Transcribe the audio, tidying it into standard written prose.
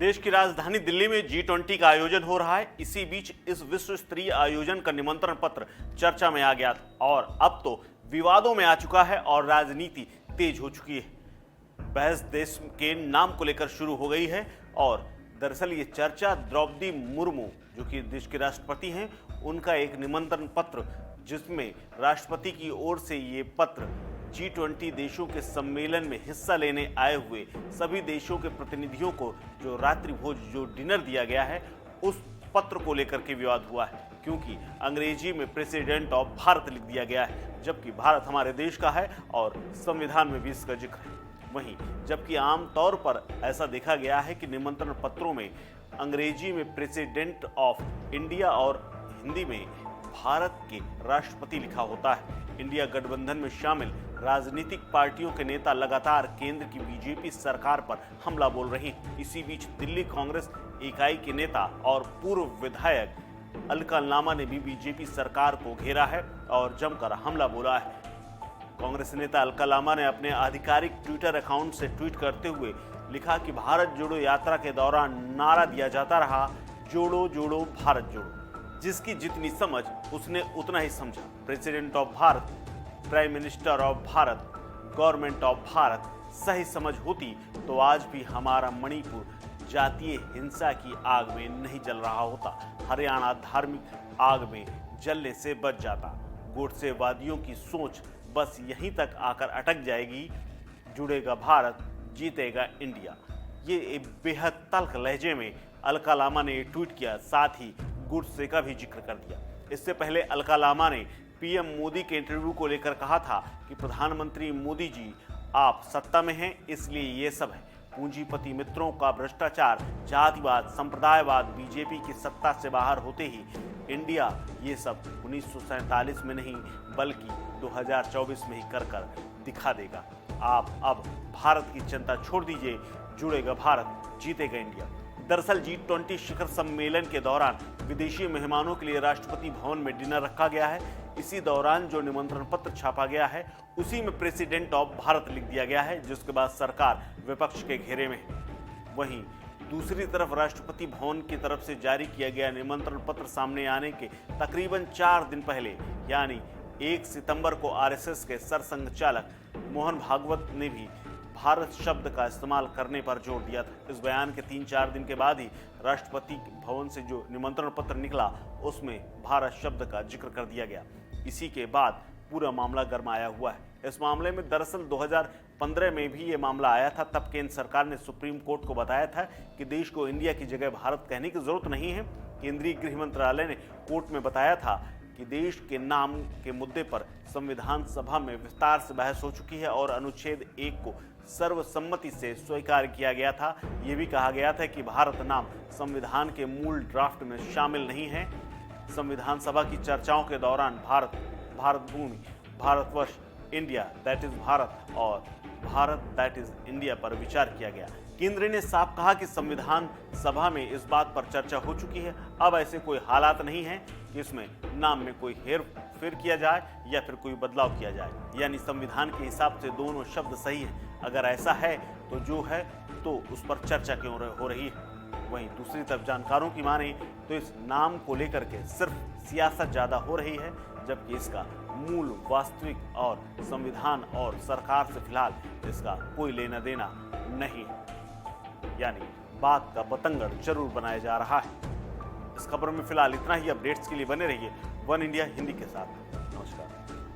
देश की राजधानी दिल्ली में G20 का आयोजन हो रहा है। इसी बीच इस विश्व स्तरीय आयोजन का निमंत्रण पत्र चर्चा में आ गया था और अब तो विवादों में आ चुका है और राजनीति तेज हो चुकी है। बहस देश के नाम को लेकर शुरू हो गई है और दरअसल ये चर्चा द्रौपदी मुर्मू जो कि देश के राष्ट्रपति हैं, उनका एक निमंत्रण पत्र जिसमें राष्ट्रपति की ओर से ये पत्र G20 देशों के सम्मेलन में हिस्सा लेने आए हुए सभी देशों के प्रतिनिधियों को जो रात्रि भोज जो डिनर दिया गया है उस पत्र को लेकर के विवाद हुआ है, क्योंकि अंग्रेजी में प्रेसिडेंट ऑफ भारत लिख दिया गया है, जबकि भारत हमारे देश का है और संविधान में भी इसका जिक्र है। वहीं जबकि आम तौर पर ऐसा देखा गया है कि निमंत्रण पत्रों में अंग्रेजी में प्रेसिडेंट ऑफ इंडिया और हिंदी में भारत के राष्ट्रपति लिखा होता है। इंडिया गठबंधन में शामिल राजनीतिक पार्टियों के नेता लगातार केंद्र की बीजेपी सरकार पर हमला बोल रहे हैं। इसी बीच दिल्ली कांग्रेस इकाई के नेता और पूर्व विधायक अलका लामा ने भी बीजेपी सरकार को घेरा है और जमकर हमला बोला है। कांग्रेस नेता अलका लामा ने अपने आधिकारिक ट्विटर अकाउंट से ट्वीट करते हुए लिखा कि भारत जोड़ो यात्रा के दौरान नारा दिया जाता रहा, जोड़ो जोड़ो भारत जोड़ो। जिसकी जितनी समझ उसने उतना ही समझा। President of Bharat, prime minister of Bharat, government of Bharat सही समझ होती तो आज भी हमारा मणिपुर जातीय हिंसा की आग में नहीं जल रहा होता, हरियाणा धार्मिक आग में जलने से बच जाता। गोडसेवादियों की सोच बस यहीं तक आकर अटक जाएगी। जुड़ेगा भारत, जीतेगा इंडिया। ये एक बेहद तल्ख लहजे में अलका लामा ने ट्वीट किया, साथ ही गुडसे का भी जिक्र कर दिया। इससे पहले अलका लामा ने पीएम मोदी के इंटरव्यू को लेकर कहा था कि प्रधानमंत्री मोदी जी, आप सत्ता में हैं इसलिए ये सब है। पूंजीपति मित्रों का भ्रष्टाचार, जातिवाद, संप्रदायवाद बीजेपी की सत्ता से बाहर होते ही इंडिया ये सब 1947 में नहीं बल्कि 2024 में ही कर दिखा देगा। आप अब भारत की चिंता छोड़ दीजिए, जुड़ेगा भारत, जीतेगा इंडिया। दरअसल G20 शिखर सम्मेलन के दौरान विदेशी मेहमानों के लिए राष्ट्रपति भवन में डिनर रखा गया है। इसी दौरान जो निमंत्रण पत्र छापा गया है उसी में प्रेसिडेंट ऑफ भारत लिख दिया गया है, जिसके बाद सरकार विपक्ष के घेरे में है। वहीं दूसरी तरफ राष्ट्रपति भवन की तरफ से जारी किया गया निमंत्रण पत्र सामने आने के तकरीबन 4 दिन पहले यानी 1 सितंबर को आरएसएस के सरसंघचालक मोहन भागवत ने भी भारत शब्द का इस्तेमाल करने पर जोर दिया था। इस बयान के 3-4 दिन के बाद ही राष्ट्रपति भवन से जो निमंत्रण पत्र निकला उसमें भारत शब्द का जिक्र कर दिया गया। इसी के बाद पूरा मामला गरमाया हुआ है। इस मामले में दरअसल 2015 में भी ये मामला आया था। तब केंद्र सरकार ने सुप्रीम कोर्ट को बताया था कि देश को इंडिया की जगह भारत कहने की जरूरत नहीं है। केंद्रीय गृह मंत्रालय ने कोर्ट में बताया था कि देश के नाम के मुद्दे पर संविधान सभा में विस्तार से बहस हो चुकी है और अनुच्छेद 1 को सर्वसम्मति से स्वीकार किया गया था। ये भी कहा गया था कि भारत नाम संविधान के मूल ड्राफ्ट में शामिल नहीं है। संविधान सभा की चर्चाओं के दौरान भारत, भारत भूमि, Bharatvarsh, India that is Bharat और भारत दैट इज इंडिया पर विचार किया गया। केंद्र ने साफ कहा कि संविधान सभा में इस बात पर चर्चा हो चुकी है। अब ऐसे कोई हालात नहीं है कि इसमें नाम में कोई हेर फेर किया जाए या फिर कोई बदलाव किया जाए, यानी संविधान के हिसाब से दोनों शब्द सही है। अगर ऐसा है तो जो है तो उस पर चर्चा क्यों हो रही है। वहीं दूसरी तरफ जानकारों की माने तो इस नाम को लेकर के सिर्फ सियासत ज़्यादा हो रही है, जबकि इसका मूल वास्तविक और संविधान और सरकार से फिलहाल इसका कोई लेना देना नहीं है, यानी बात का बतंगड़ जरूर बनाया जा रहा है। इस खबर में फिलहाल इतना ही। अपडेट्स के लिए बने रहिए वन इंडिया हिंदी के साथ। नमस्कार।